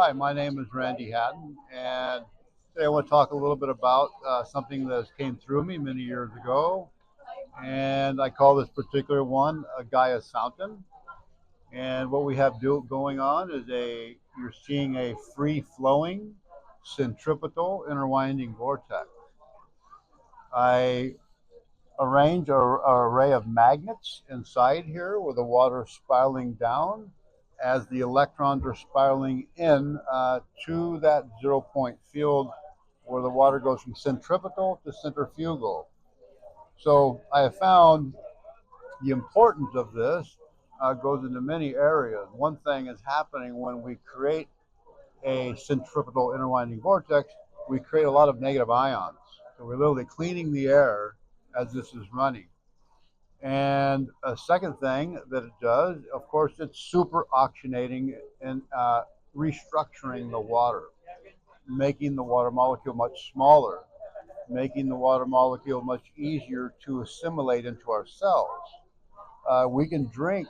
Hi, my name is Randy Hatton, and today I want to talk a little bit about something that came through me many years ago, and I call this particular one a Gaia's Fountain. And what we have going on is you're seeing a free-flowing centripetal interwinding vortex. I arrange an array of magnets inside here with the water spiraling down as the electrons are spiraling in to that 0 point field where the water goes from centripetal to centrifugal. So I have found the importance of this goes into many areas. One thing is happening when we create a centripetal interwinding vortex, we create a lot of negative ions. So we're literally cleaning the air as this is running. And a second thing that it does, of course, it's super oxygenating and restructuring the water, making the water molecule much smaller, making the water molecule much easier to assimilate into our cells. We can drink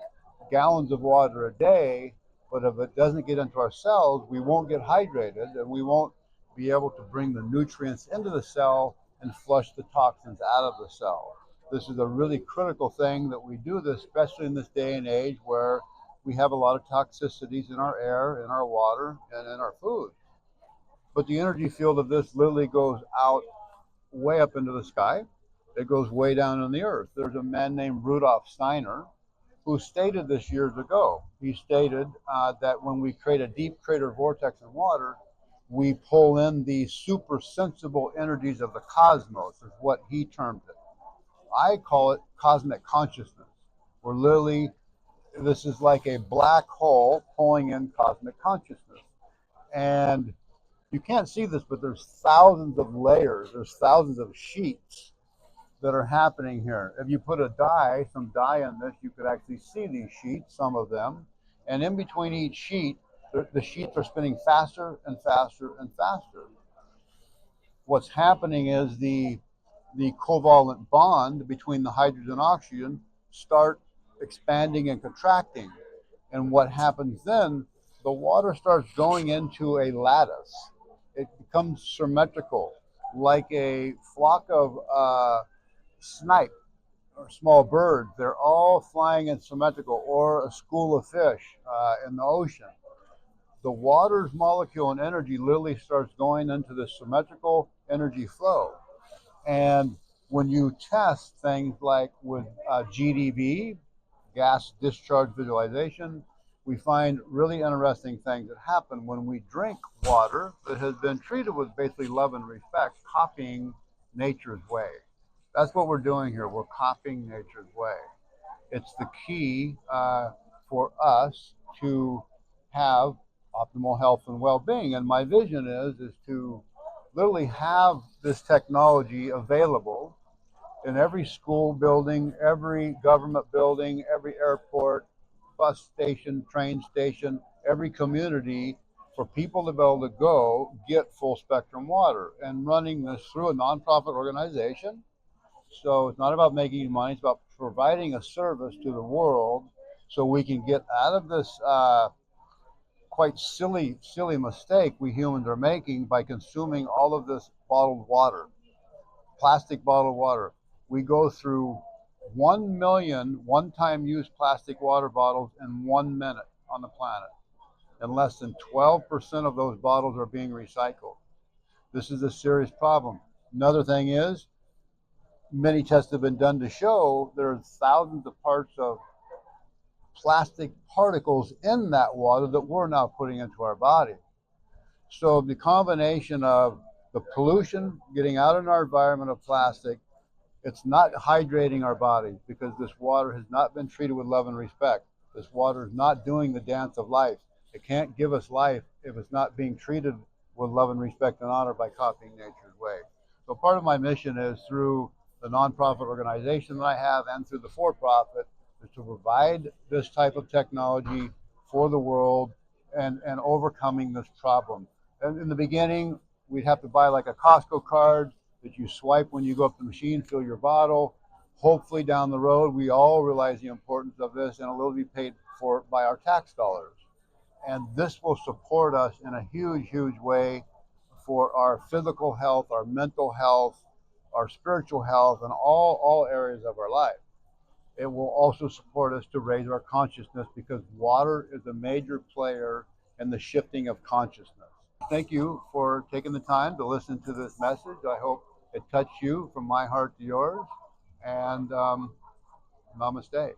gallons of water a day, but if it doesn't get into our cells, we won't get hydrated and we won't be able to bring the nutrients into the cell and flush the toxins out of the cell. This is a really critical thing that we do this, especially in this day and age where we have a lot of toxicities in our air, in our water, and in our food. But the energy field of this literally goes out way up into the sky. It goes way down in the earth. There's a man named Rudolf Steiner who stated this years ago. He stated that when we create a deep crater vortex in water, we pull in the super sensible energies of the cosmos, is what he termed it. I call it cosmic consciousness. We're literally, this is like a black hole pulling in cosmic consciousness. And you can't see this, but there's thousands of layers, there's thousands of sheets that are happening here. If you put some dye in this, you could actually see these sheets, some of them. And in between each sheet, the sheets are spinning faster and faster and faster. What's happening is the covalent bond between the hydrogen and oxygen start expanding and contracting. And what happens then, the water starts going into a lattice. It becomes symmetrical, like a flock of snipe or small birds. They're all flying in symmetrical, or a school of fish in the ocean. The water's molecule and energy literally starts going into the symmetrical energy flow. And when you test things like with GDV, gas discharge visualization, we find really interesting things that happen when we drink water that has been treated with basically love and respect, copying nature's way. That's what we're doing here. We're copying nature's way. It's the key for us to have optimal health and well-being. And my vision is to literally have this technology available in every school building, every government building, every airport, bus station, train station, every community, for people to be able to go get full spectrum water. And running this through a nonprofit organization. So it's not about making money, it's about providing a service to the world so we can get out of this quite silly mistake we humans are making by consuming all of this bottled water, plastic bottled water. We go through 1 million one-time use plastic water bottles in 1 minute on the planet, and less than 12% of those bottles are being recycled. This is a serious problem. Another thing is, many tests have been done to show there are thousands of parts of plastic particles in that water that we're now putting into our body. So the combination of the pollution getting out in our environment of plastic, it's not hydrating our bodies because this water has not been treated with love and respect. This water is not doing the dance of life. It can't give us life if it's not being treated with love and respect and honor by copying nature's way. So part of my mission is through the nonprofit organization that I have and through the for-profit is to provide this type of technology for the world and overcoming this problem. And in the beginning, we'd have to buy like a Costco card that you swipe when you go up the machine, fill your bottle. Hopefully down the road, we all realize the importance of this and it'll be paid for by our tax dollars. And this will support us in a huge, huge way for our physical health, our mental health, our spiritual health, and all areas of our life. It will also support us to raise our consciousness because water is a major player in the shifting of consciousness. Thank you for taking the time to listen to this message. I hope it touched you from my heart to yours. And namaste.